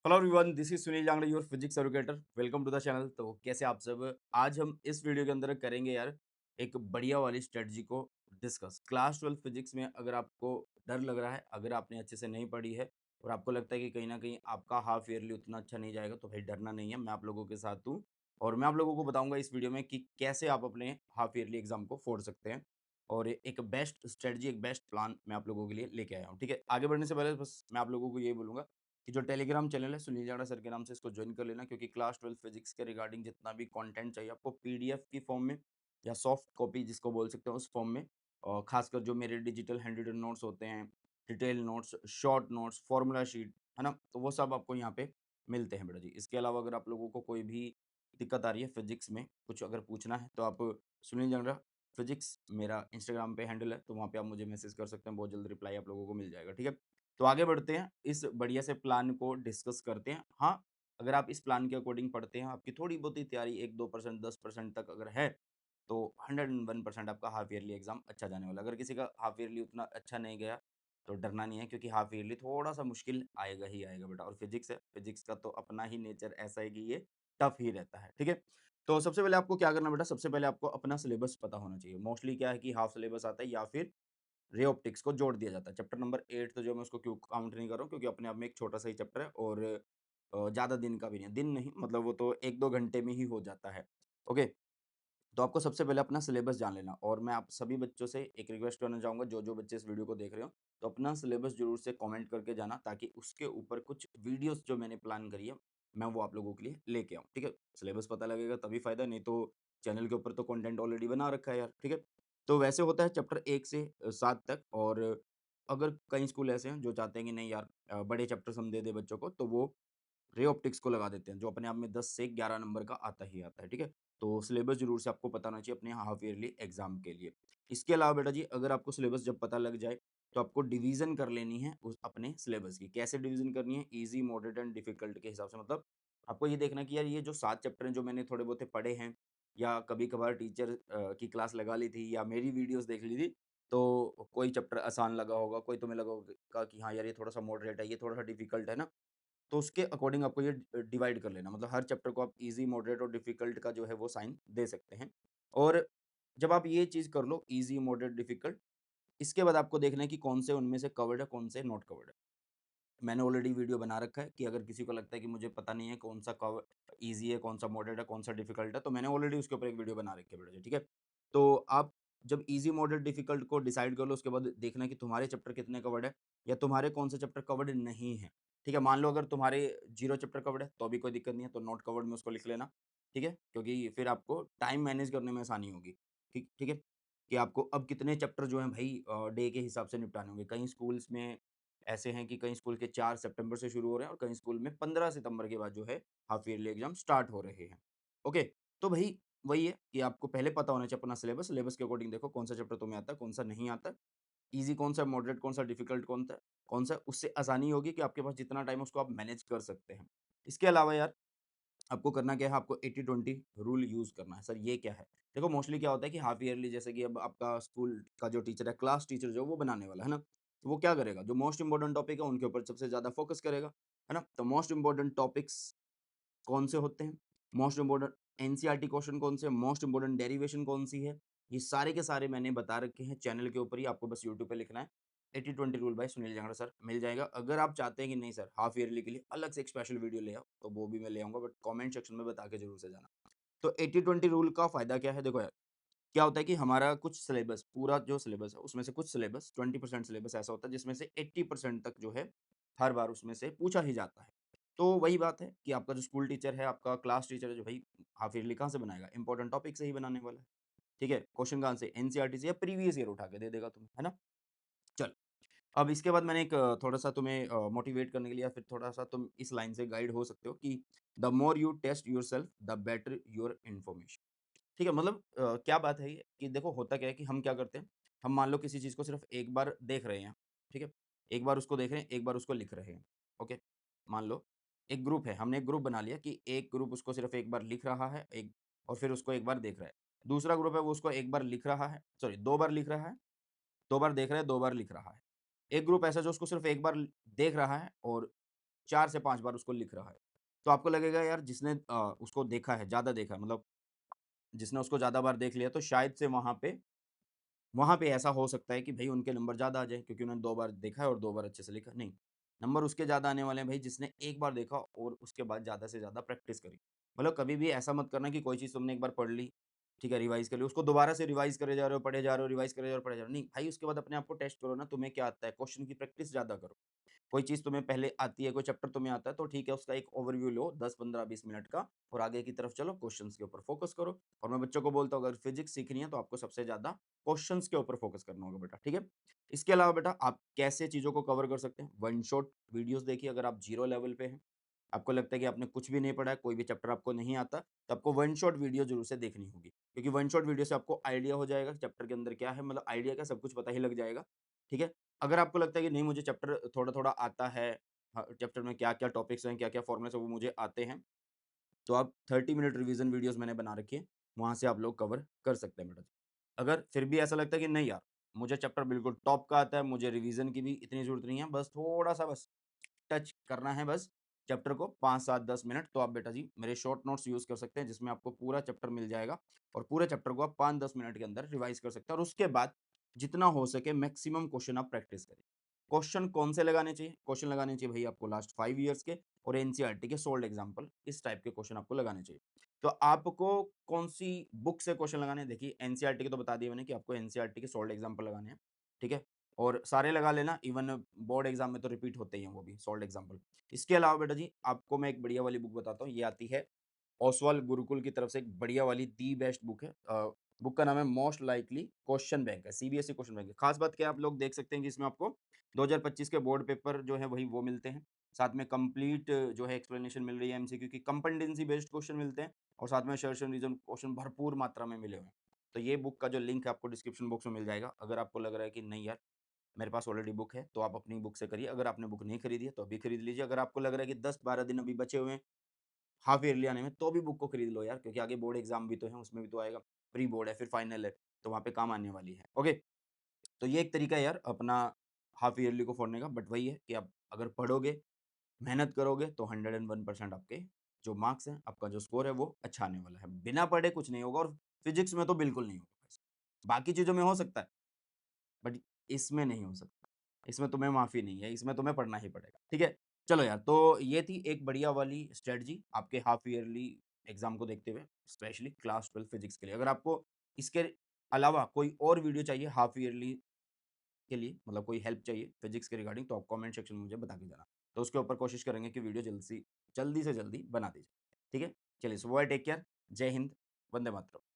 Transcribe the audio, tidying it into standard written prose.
Hello everyone, this is Sunil Jangde, your physics educator. Welcome to the channel. तो कैसे आप सब? आज हम इस वीडियो के अंदर करेंगे यार एक बढ़िया वाली स्ट्रेटजी को डिस्कस। क्लास 12 फिजिक्स में अगर आपको डर लग रहा है, अगर आपने अच्छे से नहीं पढ़ी है और आपको लगता है कि कहीं ना कहीं आपका हाफ ईयरली उतना अच्छा नहीं जाएगा, तो भाई डरना नहीं है। मैं आप लोगों के साथ हूँ और मैं आप लोगों को बताऊंगा इस वीडियो में कि कैसे आप अपने हाफ ईयरली एग्जाम को फोड़ सकते हैं। और एक बेस्ट स्ट्रेटजी, एक बेस्ट प्लान मैं आप लोगों के लिए लेके आया हूँ। ठीक है, आगे बढ़ने से पहले बस मैं आप लोगों को ये बोलूंगा कि जो टेलीग्राम चैनल है सुनील जाड़ा सर के नाम से, इसको ज्वाइन कर लेना, क्योंकि क्लास 12 फिजिक्स के रिगार्डिंग जितना भी कंटेंट चाहिए आपको पीडीएफ की फॉर्म में या सॉफ्ट कॉपी जिसको बोल सकते हैं उस फॉर्म में, और खासकर जो मेरे डिजिटल हैंड रिटन नोट्स होते हैं, detail notes, short notes, formula sheet, है ना, तो वो सब आपको यहाँ पे मिलते हैं बेटा जी। इसके अलावा अगर आप लोगों को कोई भी दिक्कत आ रही है फिजिक्स में, कुछ अगर पूछना है, तो आप सुनील जाड़ा फिजिक्स मेरा इंस्टाग्राम पे हैंडल है, तो वहाँ पे आप मुझे मैसेज कर सकते हैं, बहुत जल्द रिप्लाई आप लोगों को मिल जाएगा। ठीक है, तो आगे बढ़ते हैं, इस बढ़िया से प्लान को डिस्कस करते हैं। हाँ, अगर आप इस प्लान के अकॉर्डिंग पढ़ते हैं, आपकी थोड़ी बहुत ही तैयारी 1-2%, 10% तक अगर है, तो 101% आपका हाफ ईयरली एग्जाम अच्छा जाने वाला है। अगर किसी का हाफ ईयरली उतना अच्छा नहीं गया, तो डरना नहीं है, क्योंकि हाफ ईयरली थोड़ा-सा मुश्किल आएगा ही आएगा बेटा। और फिजिक्स है, फिजिक्स का तो अपना ही नेचर ऐसा है कि ये टफ ही रहता है। ठीक है? तो सबसे पहले आपको क्या करना है बेटा, सबसे पहले आपको अपना सिलेबस पता होना चाहिए। मोस्टली क्या है कि हाफ सिलेबस आता है या फिर रे ऑप्टिक्स को जोड़ दिया जाता है। चैप्टर नंबर 8 तो जो मैं उसको क्यों काउंट नहीं कर रहा हूँ, क्योंकि अपने आप में एक छोटा-सा ही चैप्टर है और ज़्यादा दिन का भी नहीं है। दिन नहीं, मतलब वो तो 1-2 घंटे में ही हो जाता है। ओके? तो आपको सबसे पहले अपना सिलेबस जान लेना, और मैं आप सभी बच्चों से एक रिक्वेस्ट करना चाहूँगा, जो बच्चे इस वीडियो को देख रहे हो, तो अपना सिलेबस ज़रूर से कमेंट करके जाना, ताकि उसके ऊपर कुछ वीडियोज़ जो मैंने प्लान करी है, मैं वो आप लोगों के लिए लेके आऊँ। ठीक है? सिलेबस पता लगेगा तभी फ़ायदा, नहीं तो चैनल के ऊपर तो कंटेंट ऑलरेडी बना रखा है यार। ठीक है? तो वैसे होता है चैप्टर 1 से 7 तक। और अगर कई स्कूल ऐसे हैं जो चाहते हैं कि नहीं यार, बड़े चैप्टर्स हम दे दें बच्चों को, तो वो रे ऑप्टिक्स को लगा देते हैं, जो अपने आप में 10 से 11 नंबर का आता ही आता है। ठीक है? तो सिलेबस ज़रूर से आपको पता होना चाहिए अपने हाफ ईयरली एग्ज़ाम के लिए। इसके अलावा बेटा जी, अगर आपको सिलेबस जब पता लग जाए, तो आपको डिवीज़न कर लेनी है उस अपने सिलेबस की। कैसे डिवीज़न करनी है? ईज़ी, मॉडरेट एंड डिफ़िकल्ट के हिसाब से। मतलब आपको ये देखना है कि यार ये जो 7 चैप्टर हैं जो मैंने थोड़े बहुते पढ़े हैं, या कभी-कभार टीचर की क्लास लगा ली थी या मेरी वीडियोज़ देख ली थी, तो कोई चैप्टर आसान लगा होगा, कोई तुम्हें लगा होगा कि हाँ यार ये थोड़ा-सा मॉडरेट है, ये थोड़ा-सा डिफ़िकल्ट है ना? तो उसके अकॉर्डिंग आपको ये डिवाइड कर लेना, मतलब हर चैप्टर को आप ईज़ी, मॉडरेट और डिफ़िकल्ट का जो है वो साइन दे सकते हैं। और जब आप ये चीज़ कर लो, ईज़ी, मॉडरेट, डिफ़िकल्ट, इसके बाद आपको देखना है कि कौन से उनमें से कवर्ड है, कौन से नॉट कवर्ड है। मैंने ऑलरेडी वीडियो बना रखा है कि अगर किसी को लगता है कि मुझे पता नहीं है कौन सा ईज़ी है, कौन सा मॉडरेट है, कौन सा डिफ़िकल्ट है, तो मैंने ऑलरेडी उसके ऊपर एक वीडियो बना रखी है बेटा जी, ठीक है? तो आप जब ईज़ी, मॉडरेट, डिफ़िकल्ट को डिसाइड कर लो, उसके बाद देखना कि तुम्हारे चैप्टर कितने कवर्ड है, या तुम्हारे कौन से चैप्टर कवर्ड नहीं है। ठीक है? मान लो अगर तुम्हारे 0 चैप्टर कवर्ड है, तो भी कोई दिक्कत नहीं है, तो नॉट कवर्ड में उसको लिख लेना। ठीक है? क्योंकि फिर आपको टाइम मैनेज करने में आसानी होगी। ठीक है? कि आपको अब कितने चैप्टर जो हैं भई डे के हिसाब से निपटाने होंगे। कई स्कूल्स में ऐसे हैं कि कई स्कूल के 4 सितंबर से शुरू हो रहे हैं, और कई स्कूल में 15 सितंबर के बाद जो है हाफ ईयरली एग्ज़ाम स्टार्ट हो रहे हैं। ओके, तो भई वही है कि आपको पहले पता होना चाहिए अपना सिलेबस। सिलेबस के अकॉर्डिंग देखो कौन सा चैप्टर तुम्हें आता है, कौन सा नहीं आता है, ईज़ी कौन सा है, मॉडरेट कौन सा, डिफ़िकल्ट कौन सा है, उससे आसानी होगी कि आपके पास जितना टाइम है उसको आप मैनेज कर सकते हैं। इसके अलावा यार आपको करना क्या है, आपको 80-20 रूल यूज़ करना है। सर ये क्या है? देखो मोस्टली क्या होता है कि हाफ ईयरली, जैसे कि अब आपका स्कूल का जो टीचर है, क्लास टीचर जो है वो बनाने वाला है ना? तो वो क्या करेगा, जो मोस्ट इम्पोर्टेंट टॉपिक है उनके ऊपर सबसे ज़्यादा फ़ोकस करेगा, है ना? तो मोस्ट इम्पोर्टेंट टॉपिक्स कौन से होते हैं? मोस्ट इम्पोर्टेंट एनसीईआरटी क्वेश्चन कौन से हैं? मोस्ट इम्पोर्टेंट डेरिवेशन कौन-सी है? ये सारे के सारे मैंने बता रखे हैं चैनल के ऊपर ही, आपको बस यूट्यूब पे लिखना है 80-20 rule by Sunil Jangra sir, मिल जाएगा। अगर आप चाहते हैं कि नहीं सर हाफ ईयरली के लिए अलग से एक स्पेशल वीडियो ले आओ, तो वो भी मैं ले आऊँगा, बट कमेंट सेक्शन में बता के ज़रूर से जाना। तो 80-20 रूल का फ़ायदा क्या है? देखो यार, क्या होता है कि हमारा कुछ सिलेबस, पूरा जो सिलेबस है उसमें से कुछ सिलेबस 20% सिलेबस ऐसा होता है जिसमें से 80% तक जो है हर बार उसमें से पूछा ही जाता है। तो वही बात है कि आपका जो स्कूल टीचर है, आपका क्लास टीचर है, जो भाई हाफ ईयरली कहाँ से बनाएगा? इंपॉर्टेंट टॉपिक से ही बनाने वाला है। ठीक है? क्वेश्चन कहाँ से? एनसीईआरटी से या प्रीवियस ईयर उठा के दे देगा तुम्हें, है ना? चलो, अब इसके बाद मैंने एक थोड़ा-सा तुम्हें मोटिवेट करने के लिए, या फिर थोड़ा-सा तुम इस लाइन से गाइड हो सकते हो कि the more you test yourself the better your information. ठीक है? मतलब क्या बात है ये कि देखो होता क्या है कि हम क्या करते हैं, हम मान लो किसी चीज़ को सिर्फ़ एक बार देख रहे हैं, ठीक है? एक बार उसको देख रहे हैं, एक बार उसको लिख रहे हैं, ओके? मान लो एक ग्रुप है, हमने एक ग्रुप बना लिया कि एक ग्रुप उसको सिर्फ़ एक बार लिख रहा है, एक और फिर उसको एक बार देख रहा है। दूसरा ग्रुप है वो उसको एक बार लिख रहा है, सॉरी 2 बार लिख रहा है, 2 बार देख रहा है, 2 बार लिख रहा है। एक ग्रुप ऐसा जो उसको सिर्फ़ एक बार देख रहा है और 4 से 5 बार उसको लिख रहा है। तो आपको लगेगा यार जिसने उसको देखा है, ज़्यादा देखा है मतलब जिसने उसको ज़्यादा बार देख लिया तो शायद से वहाँ पे ऐसा हो सकता है कि भई उनके नंबर ज़्यादा आ जाएँ क्योंकि उन्होंने 2 बार देखा है और 2 बार अच्छे से लिखा। नहीं, नंबर उसके ज़्यादा आने वाले हैं भई जिसने 1 बार देखा और उसके बाद ज़्यादा से ज़्यादा प्रैक्टिस करी। मतलब कभी भी ऐसा मत करना कि कोई चीज़ तुमने एक बार पढ़ ली, ठीक है, रिवाइज़ कर ली, उसको दोबारा से रिवाइज़ करे जा रहे हो, पढ़े जा रहे हो, रिवाइज़ करे जा रहे हो, पढ़े जा रहे हो। नहीं, भाई उसके बाद अपने आप को टेस्ट करो ना, तुम्हें क्या आता है? क्वेश्चन की प्रैक्टिस ज़्यादा करो। कोई चीज़ तुम्हें पहले आती है, कोई चैप्टर तुम्हें आता है तो ठीक है उसका एक ओवरव्यू लो 10, 15, 20 मिनट का और आगे की तरफ चलो क्वेश्चन्स के ऊपर फ़ोकस करो। और मैं बच्चों को बोलता हूँ अगर फिज़िक्स सीखनी है तो आपको सबसे ज़्यादा क्वेश्चन्स के ऊपर फ़ोकस करना होगा बेटा, ठीक है? इसके अलावा बेटा आप कैसे चीज़ों को कवर कर सकते हैं? वन शॉट वीडियोज़ देखिए अगर आप ज़ीरो लेवल पे हैं, आपको लगता है कि आपने कुछ भी नहीं पढ़ा है, कोई भी चैप्टर आपको नहीं आता, तो आपको वन शॉट वीडियो ज़रूर से देखनी होगी। क्योंकि वन शॉट वीडियो से आपको आइडिया हो जाएगा कि चैप्टर के अंदर क्या है, मतलब आइडिया क्या सब कुछ पता ही लग जाएगा, ठीक है? अगर आपको लगता है कि नहीं मुझे चैप्टर थोड़ा-थोड़ा आता है, चैप्टर में क्या-क्या टॉपिक्स हैं, क्या-क्या फ़ॉर्मूलाज़ हैं वो मुझे आते हैं, तो आप 30 मिनट रिवीजन वीडियोज़ मैंने बना रखी है, वहाँ से आप लोग कवर कर सकते हैं बेटा। अगर फिर भी ऐसा लगता है कि नहीं यार, मुझे चैप्टर बिल्कुल टॉप का आता है, मुझे रिवीजन की भी इतनी ज़रूरत नहीं है, बस थोड़ा-सा बस टच करना है बस चैप्टर को 5, 7, 10 मिनट, तो आप बेटा जी मेरे शॉर्ट नोट्स यूज़ कर सकते हैं जिसमें आपको पूरा चैप्टर मिल जाएगा और पूरे चैप्टर को आप 5-10 मिनट के अंदर रिवाइज़ कर सकते हैं और उसके बाद जितना हो सके मैक्सिमम क्वेश्चन आप प्रैक्टिस करें। क्वेश्चन कौन से लगाने चाहिए? क्वेश्चन लगाने चाहिए भई आपको लास्ट 5 ईयर्स के और एनसीईआरटी के सोल्ड एग्जांपल इस टाइप के क्वेश्चन आपको लगाने चाहिए। तो आपको कौन-सी बुक से क्वेश्चन लगाने हैं? देखिए एनसीईआरटी के तो बता दिया मैंने कि आपको एनसीईआरटी के सोल्ड एग्जांपल लगाने हैं, ठीक है? और सारे लगा लेना इवन बोर्ड एग्जाम में तो रिपीट होते ही हैं वो भी सोल्ड एग्जांपल। इसके अलावा बेटा जी आपको मैं एक बढ़िया वाली बुक बताता हूँ, ये आती है ओसवाल गुरुकुल की तरफ से एक बढ़िया वाली दी बेस्ट बुक है। बुक का नाम है मोस्ट लाइकली क्वेश्चन बैंक है, सीबीएसई क्वेश्चन बैंक है। खास बात क्या है आप लोग देख सकते हैं कि इसमें आपको 2025 के बोर्ड पेपर जो है वही वो मिलते हैं। साथ में कंप्लीट जो है एक्सप्लेनेशन मिल रही है एमसीक्यू की, कंपीटेंसी बेस्ड क्वेश्चन मिलते हैं और साथ में सर्च रीजन क्वेश्चन भरपूर मात्रा में मिले हुए हैं। तो ये बुक का जो लिंक है आपको डिस्क्रिप्शन बॉक्स में मिल जाएगा। अगर आपको लग रहा है कि नहीं यार मेरे पास ऑलरेडी बुक है, तो आप अपनी बुक से करिए। अगर आपने बुक नहीं खरीदी है, तो अभी खरीद लीजिए। अगर आपको लग रहा है कि 10-12 दिन अभी बचे हुए हैं, हाफ ईयरली आने में, तो भी बुक को खरीद लो यार, क्योंकि आगे बोर्ड एग्ज़ाम भी तो है, उसमें भी तो आएगा। प्री बोर्ड है, फिर फाइनल है, तो वहाँ पे काम आने वाली है। ओके, तो ये एक तरीका है यार अपना हाफ ईयरली को फोड़ने का, बट वही है कि आप अगर पढ़ोगे, मेहनत करोगे, तो 101% आपके जो मार्क्स हैं, आपका जो स्कोर है, वो अच्छा आने वाला है। बिना पढ़े कुछ नहीं होगा और फिज़िक्स में तो बिल्कुल नहीं होगा। बाकी चीज़ों में हो सकता है, बट इसमें नहीं हो सकता। इसमें तुम्हें माफ़ी नहीं है, इसमें तुम्हें पढ़ना ही पड़ेगा, ठीक है? चलो यार, तो ये थी एक बढ़िया वाली स्ट्रैटेजी आपके हाफ ईयरली एग्ज़ाम को देखते हुए, स्पेशली क्लास 12 फिज़िक्स के लिए। अगर आपको इसके अलावा कोई और वीडियो चाहिए हाफ ईयरली के लिए, मतलब कोई हेल्प चाहिए फिज़िक्स के रिगार्डिंग, तो आप कमेंट सेक्शन में मुझे बता के जाना। तो उसके ऊपर कोशिश करेंगे कि वीडियो जल्दी से जल्दी बना दी जाए, ठीक है? चलिए, सो बाय, टेक केयर, जय हिंद, वंदे मातरम।